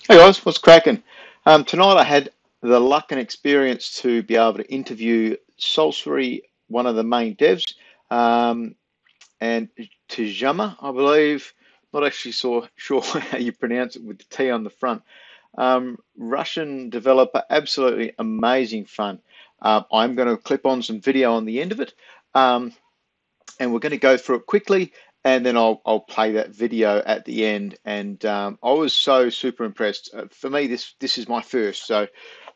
Hey guys, what's cracking? Tonight I had the luck and experience to be able to interview Solcery, one of the main devs, um, and Tjumma, I believe. Not actually sure how you pronounce it with the T on the front. Russian developer, absolutely amazing fun. I'm going to clip on some video on the end of it. Um, and we're going to go through it quickly, and then I'll play that video at the end. And I was so super impressed. For me, this is my first, so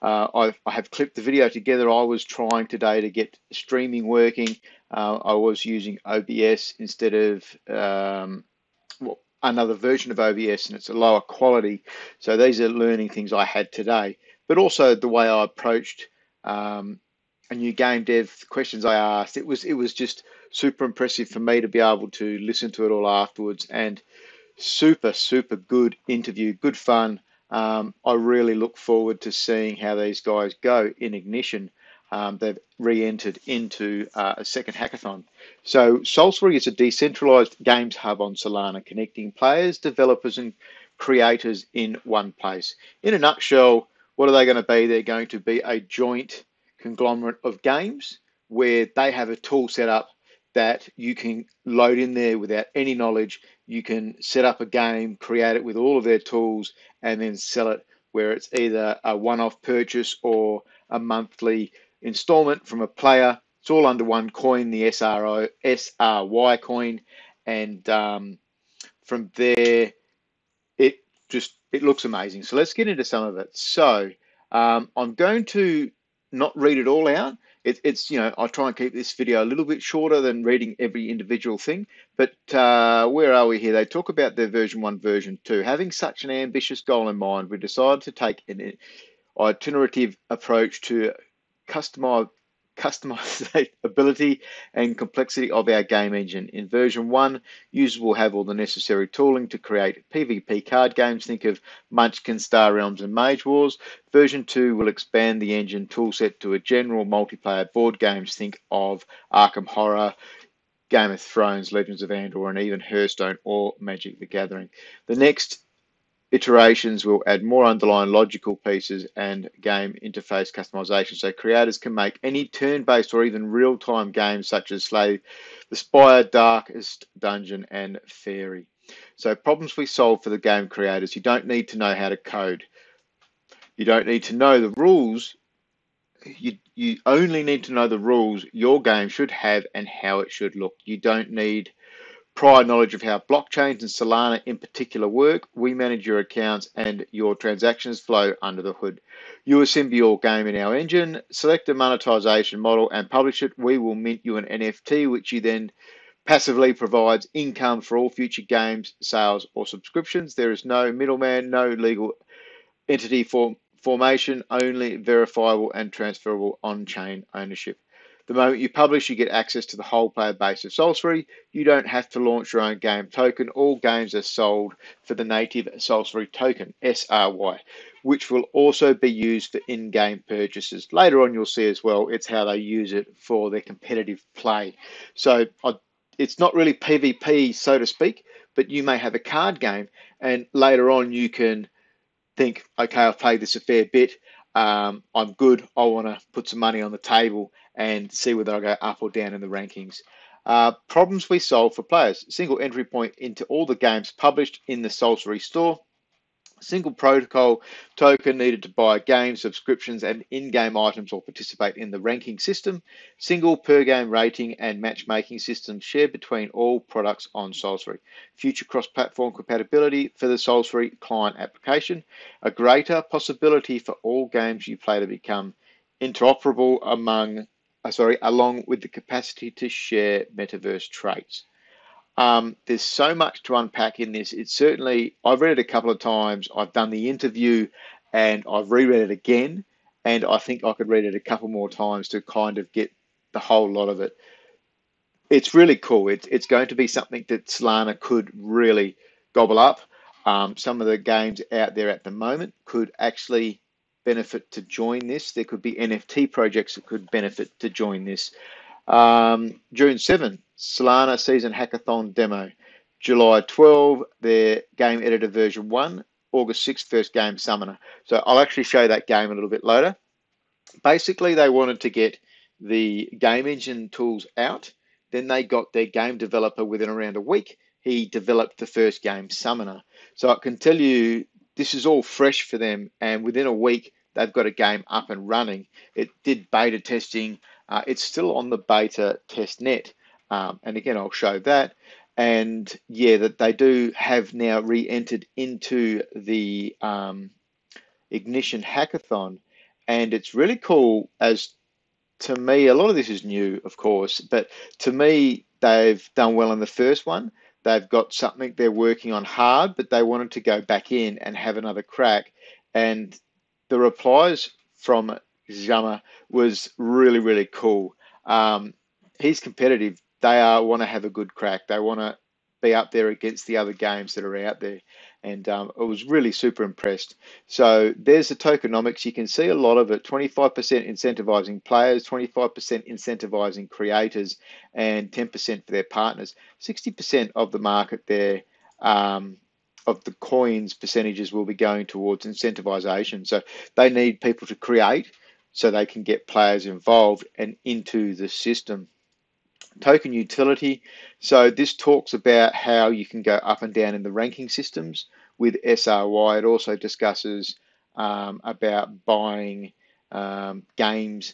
I have clipped the video together. I was trying today to get streaming working. I was using OBS instead of well, another version of OBS, and it's a lower quality. So these are learning things I had today, but also the way I approached. A new game dev questions I asked. It was just super impressive for me to be able to listen to it all afterwards, and super good interview, good fun. I really look forward to seeing how these guys go in Ignition. They've re-entered into a second hackathon. So Solcery is a decentralized games hub on Solana, connecting players, developers, and creators in one place. In a nutshell, what are they going to be? They're going to be a joint conglomerate of games where they have a tool set up that you can load in there without any knowledge. You can set up a game, create it with all of their tools, and then sell it where it's either a one-off purchase or a monthly installment from a player. It's all under one coin, the SRY coin, and from there it it looks amazing. So let's get into some of it. So I'm going to not read it all out. It's I try and keep this video a little bit shorter than reading every individual thing. But where are we here? They talk about their version 1, version 2. Having such an ambitious goal in mind, we decided to take an iterative approach to customize customizability and complexity of our game engine. In version 1, users will have all the necessary tooling to create PvP card games. Think of Munchkin, Star Realms, and Mage Wars. Version 2 will expand the engine toolset to a general multiplayer board games. Think of Arkham Horror, Game of Thrones, Legends of Andor, and even Hearthstone or Magic the Gathering. The next iterations will add more underlying logical pieces and game interface customization, so creators can make any turn-based or even real-time games such as Slay the Spire, Darkest Dungeon, and Fairy. So problems we solve for the game creators: you don't need to know how to code. You don't need to know the rules. You only need to know the rules your game should have and how it should look. You don't need prior knowledge of how blockchains and Solana in particular work. We manage your accounts and your transactions flow under the hood. You assemble your game in our engine, select a monetization model and publish it. We will mint you an NFT, which you then passively provides income for all future games, sales, or subscriptions. There is no middleman, no legal entity formation, only verifiable and transferable on-chain ownership. The moment you publish, you get access to the whole player base of Solcery. You don't have to launch your own game token. All games are sold for the native Solcery token, SRY, which will also be used for in-game purchases. Later on, you'll see as well, it's how they use it for their competitive play. So it's not really PvP, so to speak, but you may have a card game, and later on you can think, okay, I've played this a fair bit. I'm good. I want to put some money on the table and see whether I go up or down in the rankings. Problems we solve for players: single entry point into all the games published in the Solcery store. Single protocol token needed to buy game subscriptions and in-game items or participate in the ranking system. Single per-game rating and matchmaking system shared between all products on Solcery. Future cross-platform compatibility for the Solcery client application. A greater possibility for all games you play to become interoperable along with the capacity to share metaverse traits. There's so much to unpack in this. It's certainly, I've read it a couple of times. I've done the interview and I've reread it again. And I think I could read it a couple more times to kind of get the whole lot of it. It's really cool. It's going to be something that Solana could really gobble up. Some of the games out there at the moment could actually benefit to join this. There could be NFT projects that could benefit to join this. June 7, Solana Season Hackathon Demo. July 12, their game editor version 1. August 6th, first game, Summoner. So I'll actually show that game a little bit later. Basically, they wanted to get the game engine tools out. Then they got their game developer within around a week. He developed the first game, Summoner. So I can tell you this is all fresh for them. And within a week, they've got a game up and running. It did beta testing. It's still on the beta test net. And again, I'll show that. And yeah, that they do have now re-entered into the Ignition Hackathon. And it's really cool as to me, a lot of this is new, of course, but to me, they've done well in the first one. They've got something they're working on hard, but they wanted to go back in and have another crack. And the replies from Tjumma was really, really cool. He's competitive. They want to have a good crack. They want to be up there against the other games that are out there. And I was really super impressed. So there's the tokenomics. You can see a lot of it, 25% incentivizing players, 25% incentivizing creators, and 10% for their partners. 60% of the market there, of the coins percentages will be going towards incentivization. So they need people to create so they can get players involved and into the system. Token utility. So this talks about how you can go up and down in the ranking systems with SRY. It also discusses about buying games.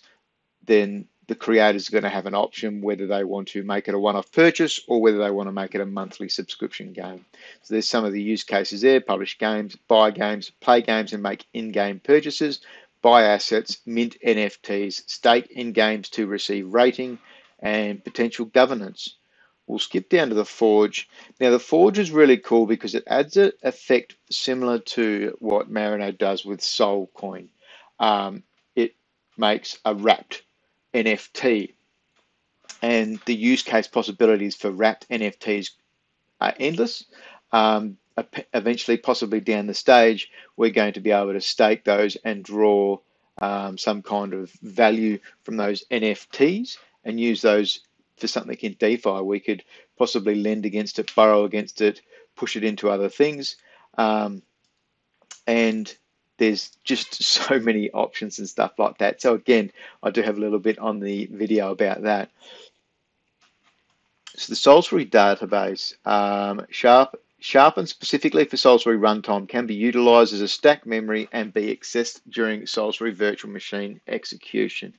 Then the creators are going to have an option whether they want to make it a one-off purchase or whether they want to make it a monthly subscription game. So there's some of the use cases there: publish games, buy games, play games and make in-game purchases, buy assets, mint NFTs, stake in games to receive rating, and potential governance. We'll skip down to the Forge. Now, the Forge is really cool because it adds an effect similar to what Marino does with Soul Coin. It makes a wrapped NFT, and the use case possibilities for wrapped NFTs are endless. Eventually, possibly down the stage, we're going to be able to stake those and draw some kind of value from those NFTs and use those for something in DeFi. We could possibly lend against it, borrow against it, push it into other things. And there's just so many options and stuff like that. So again, I do have a little bit on the video about that. So the Solcery database, sharpened specifically for Solcery runtime, can be utilized as a stack memory and be accessed during Solcery virtual machine execution.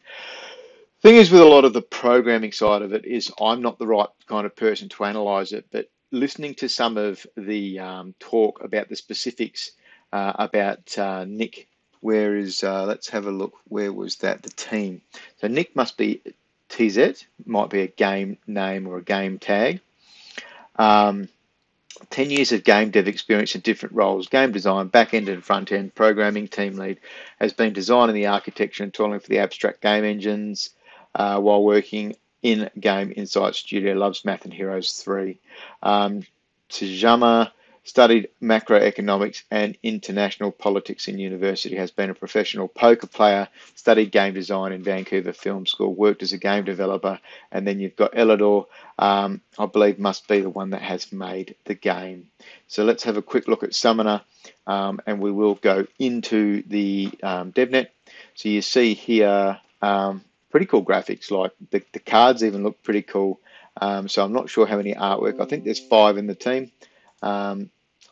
Thing is, with a lot of the programming side of it is I'm not the right kind of person to analyze it, but listening to some of the talk about the specifics about Nick, let's have a look, where was that, the team. So Nick must be TZ, might be a game name or a game tag. 10 years of game dev experience in different roles: game design, back-end and front-end, programming, team lead, has been designing the architecture and tooling for the abstract game engines while working in Game Insight Studio, loves Math and Heroes 3. Tjumma studied macroeconomics and international politics in university, has been a professional poker player, studied game design in Vancouver Film School, worked as a game developer, and then you've got Elidor, I believe must be the one that has made the game. So let's have a quick look at Summoner, and we will go into the DevNet. So you see here pretty cool graphics, like the cards even look pretty cool. So I'm not sure how many artwork. I think there's 5 in the team.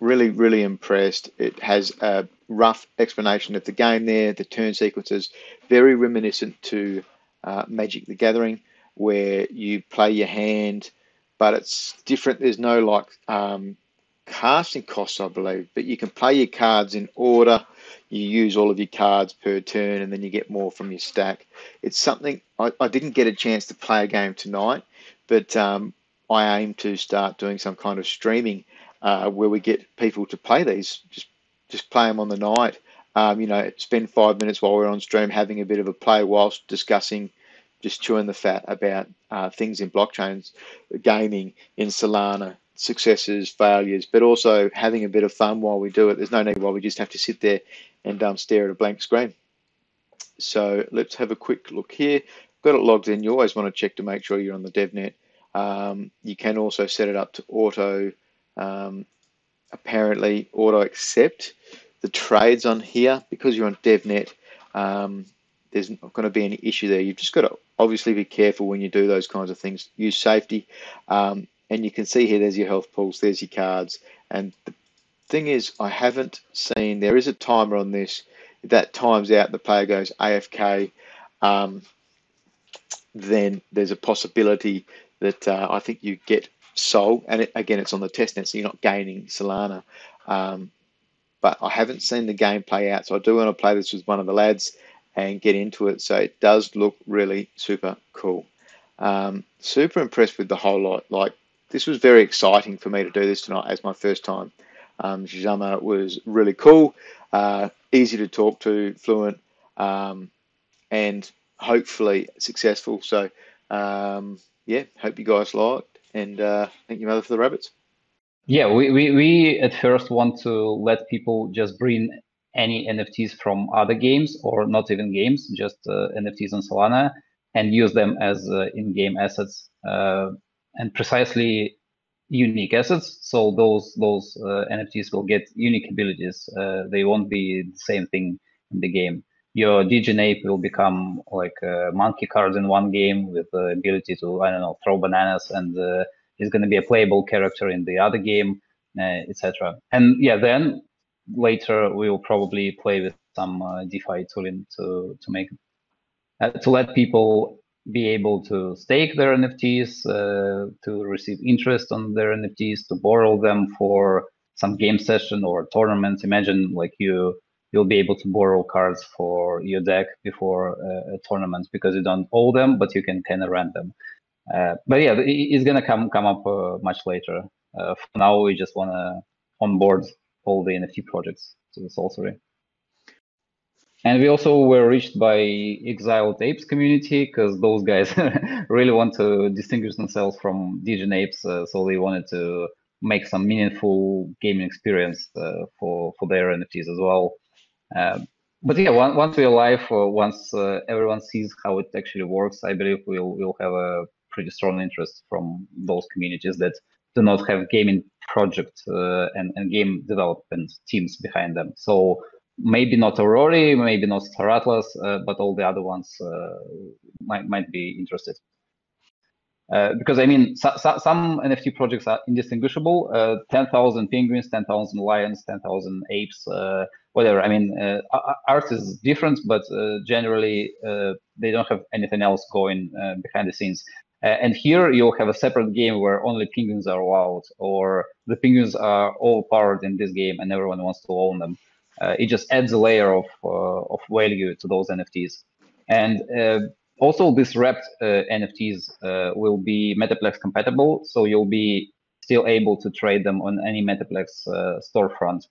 Really, really impressed. It has a rough explanation of the game there. The turn sequences, very reminiscent to Magic the Gathering, where you play your hand, but it's different. There's no like casting costs, I believe, but you can play your cards in order. You use all of your cards per turn, and then you get more from your stack. It's something I didn't get a chance to play a game tonight, but I aim to start doing some kind of streaming where we get people to play these, just play them on the night. Spend 5 minutes while we're on stream having a bit of a play whilst discussing, just chewing the fat about things in blockchains, gaming, in Solana, successes, failures, but also having a bit of fun while we do it. There's no need why we just have to sit there and stare at a blank screen. So let's have a quick look here. Got it logged in. You always want to check to make sure you're on the DevNet. You can also set it up to auto, apparently auto accept. the trades on here, because you're on DevNet, there's not going to be any issue there. You've just got to obviously be careful when you do those kinds of things. Use safety. And you can see here, there's your health pools, there's your cards. And the thing is, I haven't seen, there is a timer on this. If that times out, the player goes AFK, then there's a possibility that I think you get Sol. And again, it's on the testnet, so you're not gaining Solana. But I haven't seen the game play out, so I do want to play this with one of the lads and get into it. So it does look really super cool. Super impressed with the whole lot. Like, this was very exciting for me to do this tonight as my first time. Tjumma was really cool, easy to talk to, fluent, and hopefully successful. So yeah, hope you guys liked, and thank you, Mother, for the rabbits. Yeah, we at first want to let people just bring any NFTs from other games, or not even games, just NFTs on Solana, and use them as in-game assets, and precisely unique assets. So those NFTs will get unique abilities. They won't be the same thing in the game. Your DigiNape will become like a monkey card in one game with the ability to, I don't know, throw bananas, and is going to be a playable character in the other game, etc. And yeah, then later we will probably play with some DeFi tooling to make to let people be able to stake their NFTs, to receive interest on their NFTs, to borrow them for some game session or tournament. Imagine like you'll be able to borrow cards for your deck before a tournament because you don't owe them, but you can kind of rent them. But yeah, it's gonna come up much later. For now, we just wanna onboard all the NFT projects to the Solcery. And we also were reached by Exiled Apes community because those guys really want to distinguish themselves from Digital Apes, so they wanted to make some meaningful gaming experience for their NFTs as well. But yeah, once we're live, once everyone sees how it actually works, I believe we'll have a pretty strong interest from those communities that do not have gaming project and game development teams behind them. So maybe not Aurori, maybe not Star Atlas, but all the other ones might be interested. Because I mean, some NFT projects are indistinguishable. 10,000 penguins, 10,000 lions, 10,000 apes, whatever. I mean, art is different, but generally they don't have anything else going behind the scenes. And here you'll have a separate game where only penguins are allowed, or the penguins are all powered in this game and everyone wants to own them. It just adds a layer of value to those NFTs. And also, these wrapped NFTs will be Metaplex compatible, so you'll be still able to trade them on any Metaplex storefront.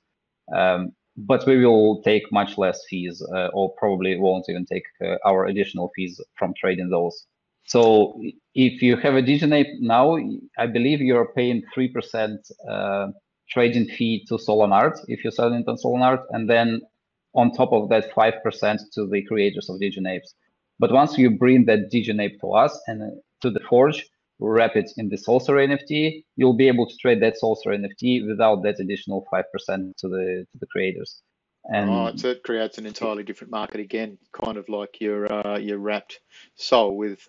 But we will take much less fees, or probably won't even take our additional fees from trading those. So if you have a DigiNape now, I believe you're paying 3% trading fee to Solanart if you're selling it on Solanart, and then on top of that, 5% to the creators of DigiNapes. But once you bring that DigiNape to us and to the Forge, wrap it in the Solcery NFT, you'll be able to trade that Solcery NFT without that additional 5% to the creators. And right, so it creates an entirely different market again, kind of like your wrapped Sol with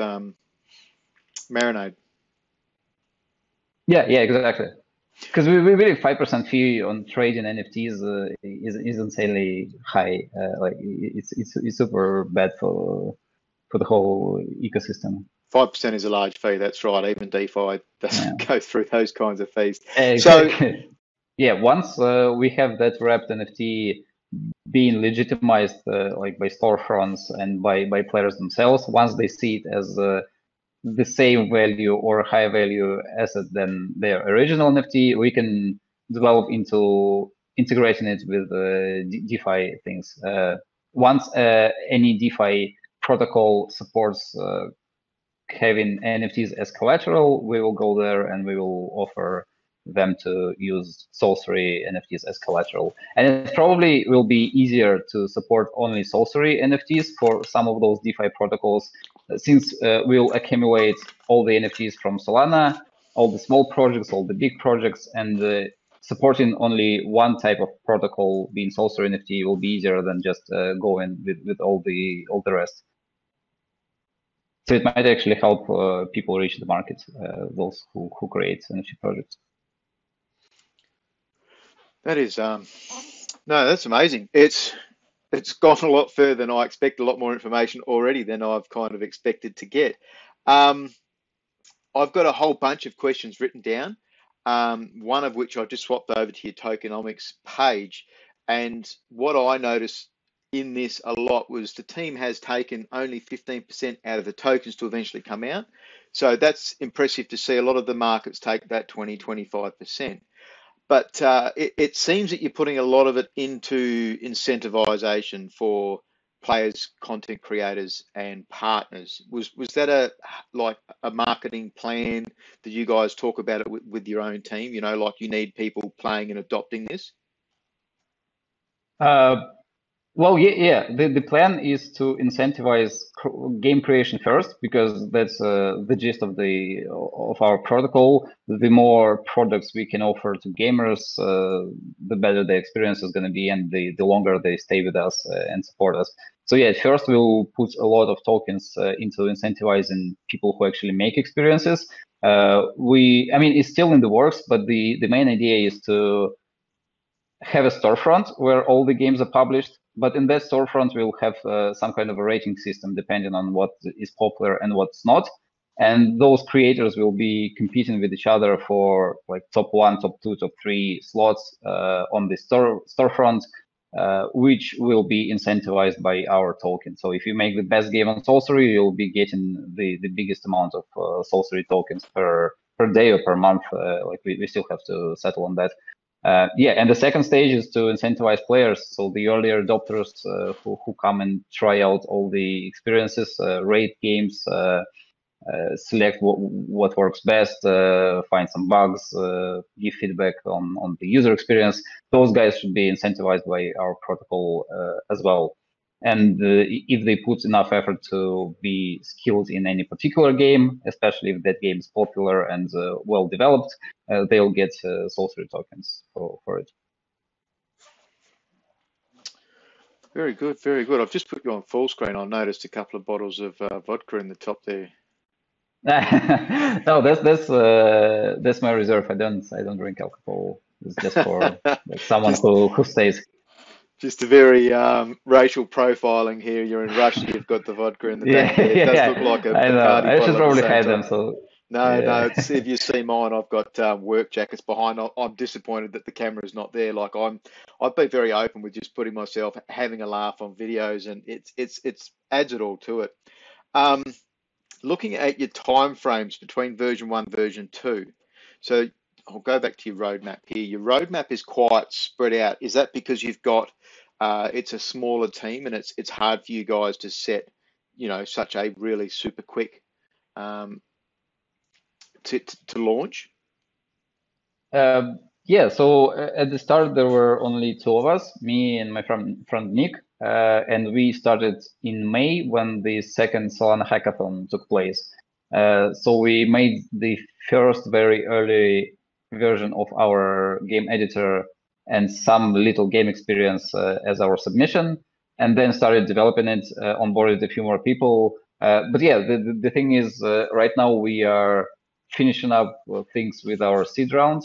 Marinade. Yeah, exactly. Because we believe 5% fee on trading NFTs is insanely high. Like it's super bad for the whole ecosystem. 5% is a large fee. That's right. Even DeFi doesn't go through those kinds of fees. Exactly. So, yeah, once we have that wrapped NFT being legitimized, like by storefronts and by players themselves, once they see it as the same value or higher value asset than their original NFT, we can develop into integrating it with DeFi things. Once any DeFi protocol supports having NFTs as collateral, we will go there and we will offer them to use Solcery NFTs as collateral. And it probably will be easier to support only Solcery NFTs for some of those DeFi protocols, since we'll accumulate all the NFTs from Solana, all the small projects, all the big projects, and supporting only one type of protocol, being Solcery NFT, will be easier than just going with all the rest. So it might actually help people reach the market, those who create NFT projects. That is no, that's amazing. It's gone a lot further than I expected. A lot more information already than I've kind of expected to get. Um, I've got a whole bunch of questions written down. One of which I just swapped over to your tokenomics page, and what I noticed in this a lot was the team has taken only 15% out of the tokens to eventually come out. So that's impressive to see. A lot of the markets take that 20-25%. But it seems that you're putting a lot of it into incentivization for players, content creators, and partners. Was that like a marketing plan that you guys talk about it with your own team? You know, like you need people playing and adopting this. Well, yeah. The plan is to incentivize game creation first, because that's the gist of our protocol. The more products we can offer to gamers, the better the experience is going to be, and the longer they stay with us and support us. So yeah, first we'll put a lot of tokens into incentivizing people who actually make experiences. I mean, it's still in the works, but the main idea is to have a storefront where all the games are published, but in that storefront we'll have some kind of a rating system depending on what is popular and what's not. And those creators will be competing with each other for like top 1, top 2, top 3 slots on the storefront, which will be incentivized by our token. So if you make the best game on Solcery, you'll be getting the biggest amount of Solcery tokens per day or per month. Like we still have to settle on that. Yeah, and the second stage is to incentivize players. So the earlier adopters who come and try out all the experiences, rate games, select what works best, find some bugs, give feedback on the user experience. Those guys should be incentivized by our protocol as well. And if they put enough effort to be skilled in any particular game, especially if that game is popular and well developed, they'll get Solcery tokens for it. Very good, very good. I've just put you on full screen. I noticed a couple of bottles of vodka in the top there. No, that's my reserve. I don't drink alcohol. It's just for like someone Just who stays. Just a very racial profiling here. You're in Russia, you've got the vodka in the Yeah, back there. It does look yeah. like a I know. party I should bottle at the probably same hide them. time. So No, no, yeah. it's, if you see mine, I've got work jackets behind. I'm disappointed that the camera's not there. Like I've been very open with just putting myself having a laugh on videos, and it's adds it all to it. Um, Looking at your time frames between version 1, version 2. So I'll go back to your roadmap here. Your roadmap is quite spread out. Is that because you've got it's a smaller team and it's hard for you guys to set, you know, such a really super quick um, to launch? Yeah, so at the start there were only two of us, me and my friend Nick, and we started in May when the second Solana hackathon took place. So we made the first very early version of our game editor and some little game experience as our submission, and then started developing it, onboarded a few more people. But yeah, the thing is, right now we are finishing up things with our seed round,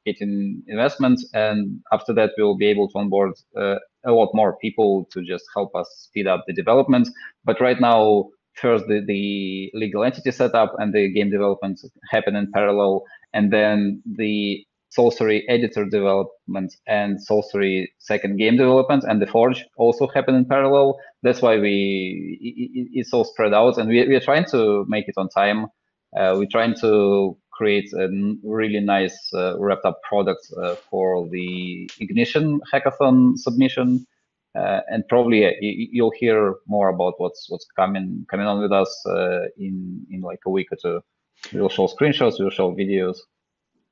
getting investments, and after that we'll be able to onboard a lot more people to just help us speed up the development. But right now, first the legal entity setup and the game development happen in parallel, and then the Solcery editor development and Solcery second game development and the Forge also happen in parallel. That's why it's all spread out, and we are trying to make it on time. We're trying to create a really nice wrapped up product for the Ignition hackathon submission. And probably you'll hear more about what's coming on with us in like a week or two. We'll show screenshots, we'll show videos.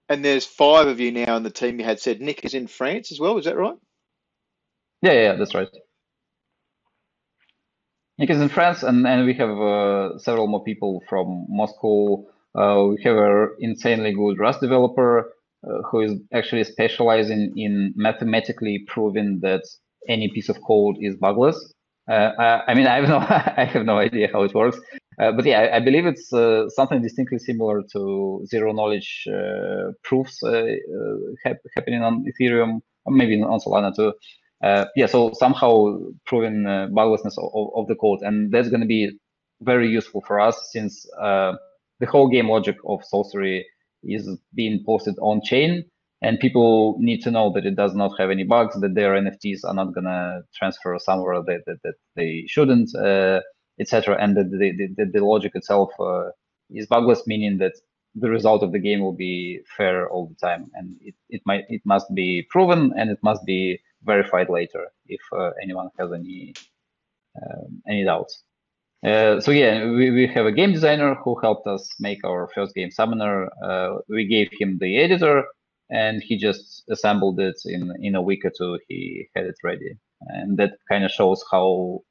And there's 5 of you now in the team. You had said Nick is in France as well. Is that right? Yeah, that's right. Nick is in France, and we have several more people from Moscow. We have an insanely good Rust developer. who is actually specializing in mathematically proving that any piece of code is bugless. I mean, I have no, I have no idea how it works, but yeah, I believe it's something distinctly similar to zero knowledge proofs happening on Ethereum, or maybe on Solana too. Yeah, so somehow proving buglessness of the code, and that's going to be very useful for us since the whole game logic of Solcery is being posted on chain, and people need to know that it does not have any bugs, that their NFTs are not gonna transfer somewhere that they shouldn't, etc., and that the logic itself is bugless, meaning that the result of the game will be fair all the time, and it must be proven and it must be verified later if anyone has any doubts. So yeah, we have a game designer who helped us make our first game, Summoner. We gave him the editor, and he just assembled it in a week or two. He had it ready, and that kind of shows how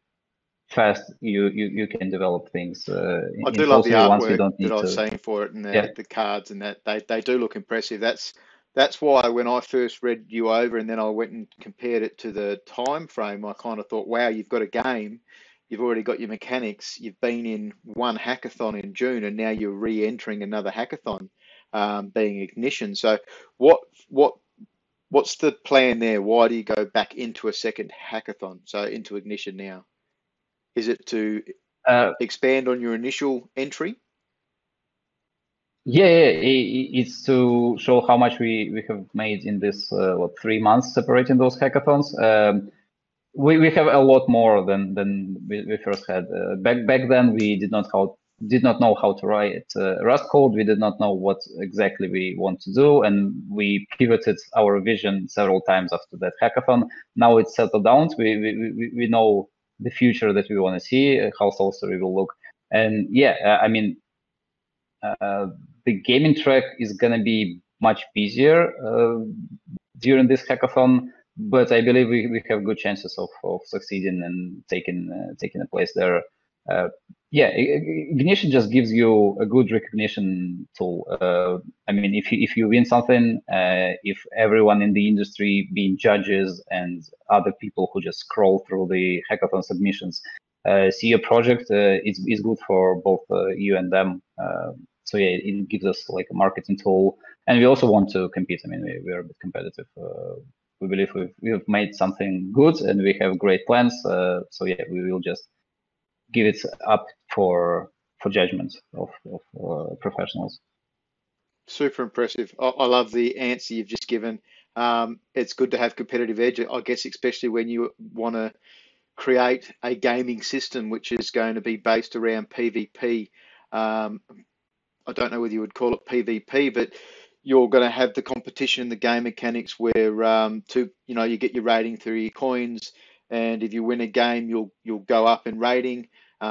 fast you can develop things I in do love the Solcery once you artwork don't that need I've to. seen for it and Yeah. the cards and that they do look impressive. That's why when I first read you over and then I went and compared it to the time frame, I kind of thought, wow, you've got a game, you've already got your mechanics, you've been in one hackathon in June, and now you're re-entering another hackathon, being Ignition. So what what what's the plan there? Why do you go back into a second hackathon? So into Ignition now? Is it to Uh, expand on your initial entry? it's to show how much we have made in this 3 months separating those hackathons. We have a lot more than we first had. Back then, we did not know how to write Rust code. We did not know what exactly we want to do, and we pivoted our vision several times after that hackathon. Now it's settled down. We know the future that we want to see, how Solcery will look, and yeah, I mean, the gaming track is gonna be much busier during this hackathon, but I believe we have good chances of succeeding and taking a place there. Uh, yeah, Ignition just gives you a good recognition tool. I mean, if you win something, if everyone in the industry, being judges and other people who just scroll through the hackathon submissions, see your project, it's good for both you and them. So yeah, it gives us like a marketing tool, and we also want to compete. I mean, we're a bit competitive. We believe we've made something good, and we have great plans. So yeah, we will just give it up for judgment of professionals. Super impressive. I love the answer you've just given. It's good to have competitive edge, I guess, especially when you want to create a gaming system which is going to be based around PvP. Um, I don't know whether you would call it PvP, but you're going to have the competition in the game mechanics where you get your rating through your coins, and if you win a game, you'll go up in rating,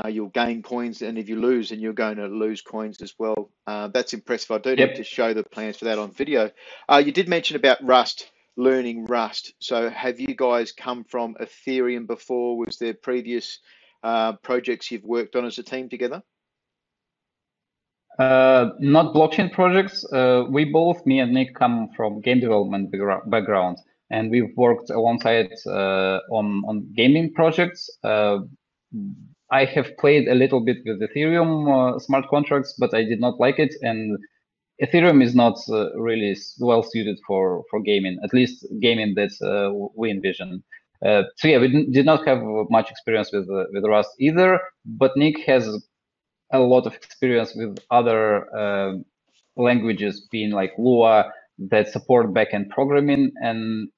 you'll gain coins, and if you lose, then you're going to lose coins as well. That's impressive. I do need to Yep. show the plans for that on video. You did mention about Rust, learning Rust. So have you guys come from Ethereum before? Was there previous projects you've worked on as a team together? Not blockchain projects. We both, me and Nick, come from game development background, and we've worked alongside on gaming projects. I have played a little bit with Ethereum smart contracts, but I did not like it, and Ethereum is not really well suited for gaming, at least gaming that we envision. So yeah, we did not have much experience with Rust either, but Nick has a lot of experience with other languages, being like Lua, that support backend programming, and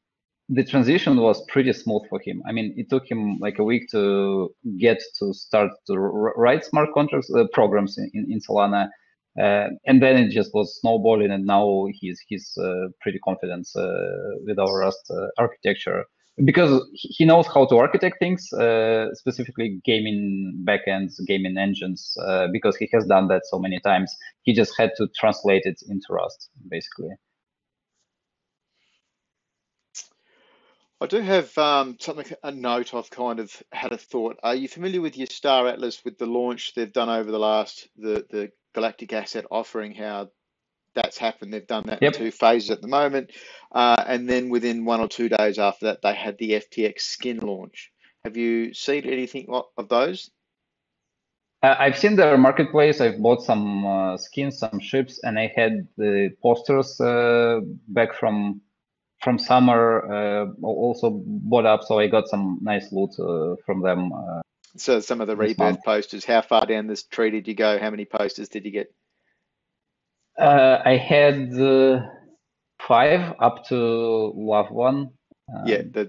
the transition was pretty smooth for him. I mean, it took him like a week to get to start to write smart contracts programs in Solana, and then it just was snowballing. And now he's pretty confident with our Rust architecture because he knows how to architect things, specifically gaming backends, gaming engines, because he has done that so many times. He just had to translate it into Rust, basically. I do have a note I've kind of had a thought. Are you familiar with your Star Atlas with the launch they've done over the Galactic Asset offering? How that's happened. They've done that in two Yep. phases at the moment. And then within 1 or 2 days after that, they had the FTX skin launch. Have you seen anything of those? I've seen their marketplace. I've bought some skins, some ships, and I had the posters back from summer. Also bought up, so I got some nice loot from them So some of the this month. rebirth posters, how far down this tree did you go? How many posters did you get? I had 5 up to Love 1. Yeah, Um, the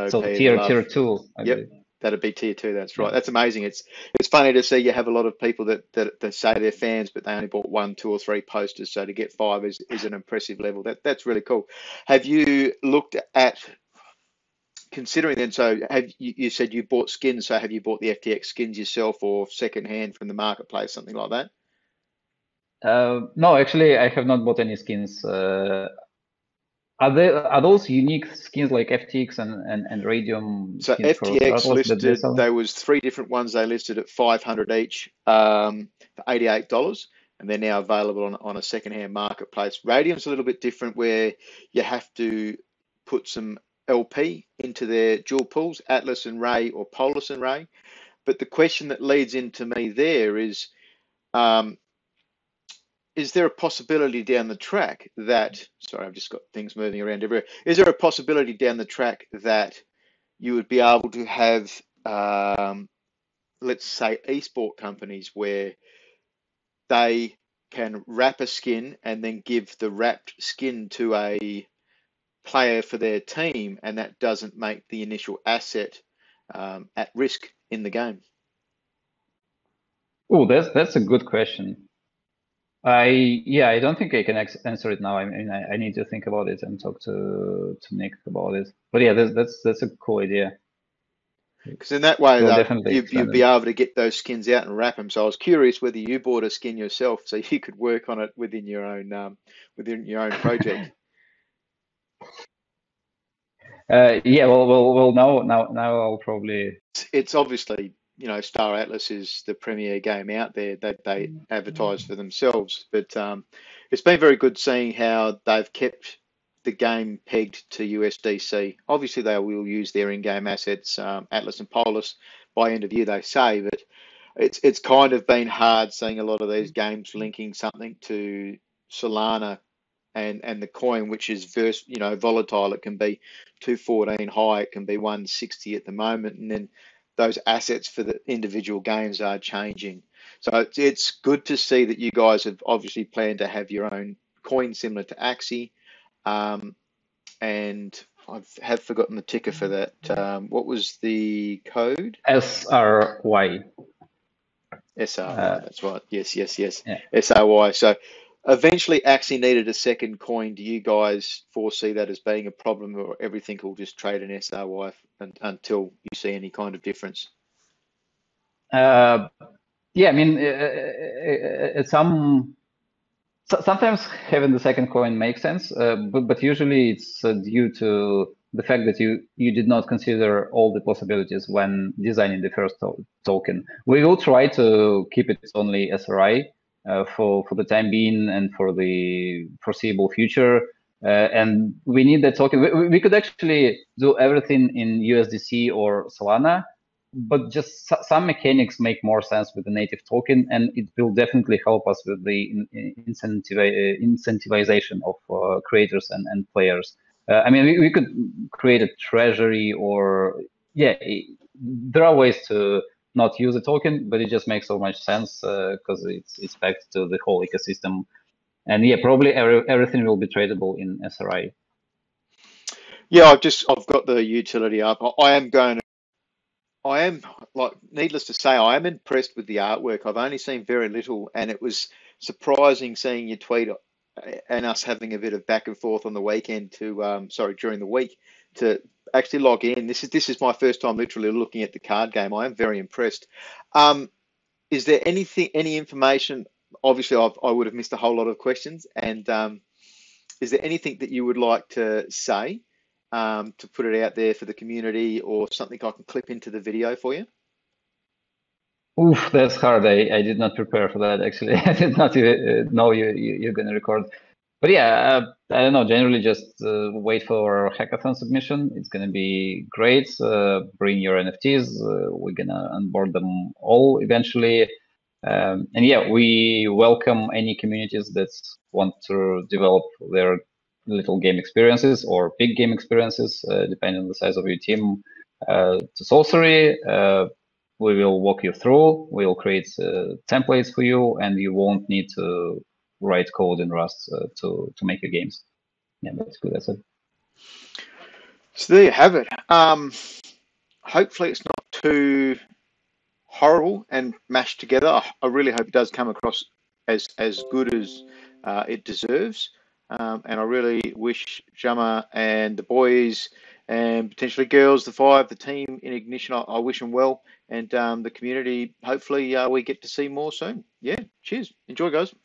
so BOP, the tier love. 2, I Yep, believe. that'd be tier two. That's Yeah. right. That's amazing. It's funny to see you have a lot of people that say they're fans, but they only bought one, two, or three posters. So to get five is an impressive level. That's really cool. Have you looked at considering then? So have you said you bought skins? So have you bought the FTX skins yourself or second hand from the marketplace, something like that? No, actually, I have not bought any skins. Are those unique skins like FTX and Radium So skins for FTX Stratos that they listed, sell? there was three different ones they listed at 500 each for $88, and they're now available on a secondhand marketplace. Radium's a little bit different where you have to put some LP into their dual pools, Atlas and Ray or Polus and Ray. But the question that leads into me there um, is there a possibility down the track that, sorry, I've just got things moving around everywhere. Is there a possibility down the track that you would be able to have, let's say, esport companies where they can wrap a skin and then give the wrapped skin to a player for their team, and that doesn't make the initial asset at risk in the game? Oh, that's a good question. I don't think I can answer it now. I mean, I need to think about it and talk to Nick about it. But yeah, that's a cool idea. Because in that way, We'll though, definitely you'd expand be it. able to get those skins out and wrap them. So I was curious whether you bought a skin yourself, so you could work on it within your own project. Yeah, well, now I'll probably. It's obviously, Star Atlas is the premier game out there that they advertise for themselves, but it's been very good seeing how they've kept the game pegged to USDC. Obviously, they will use their in-game assets, Atlas and Polus, by end of year, they say, but it's kind of been hard seeing a lot of these games linking something to Solana and the coin, which is volatile. It can be 214 high, it can be 160 at the moment, and then those assets for the individual games are changing. So it's good to see that you guys have obviously planned to have your own coin similar to Axie, um, and have forgotten the ticker for that. What was the code? SRY. SRY, Uh, that's right. Yes, yes, yes. yeah. SRY. So eventually Axie needed a second coin. Do you guys foresee that as being a problem, or everything will just trade in SRY until you see any kind of difference? Uh, yeah, I mean, sometimes having the second coin makes sense, but usually it's due to the fact that you did not consider all the possibilities when designing the first token. We will try to keep it only SRI for the time being and for the foreseeable future. And we need that token. We could actually do everything in USDC or Solana, but just some mechanics make more sense with the native token, and it will definitely help us with the incentivization of creators and players. I mean, we could create a treasury, or yeah, there are ways to not use a token, but it just makes so much sense because it's back to the whole ecosystem. And yeah, probably everything will be tradable in SRI. Yeah, I've got the utility up. I am, like, needless to say, I am impressed with the artwork. I've only seen very little, and it was surprising seeing your tweet and us having a bit of back and forth on the weekend sorry, during the week to actually log in. This is my first time literally looking at the card game. I am very impressed. Um, is there any information? Obviously, I would have missed a whole lot of questions, and is there anything that you would like to say to put it out there for the community, or something I can clip into the video for you? Oof, that's hard. I did not prepare for that actually. I did not know you're gonna record. But yeah, I don't know. Generally, just wait for hackathon submission. It's gonna be great. Bring your NFTs. We're gonna onboard them all eventually. And yeah, we welcome any communities that want to develop their little game experiences or big game experiences, depending on the size of your team, to Solcery. We will walk you through. We'll create templates for you, and you won't need to write code in Rust to make your games. Yeah, basically that's it. So there you have it. Hopefully it's not too horrible and mashed together. I really hope it does come across as good as it deserves. And I really wish Tjumma and the boys and potentially girls, the five, the team in Ignition, I wish them well. And the community, hopefully we get to see more soon. Yeah, cheers. Enjoy, guys.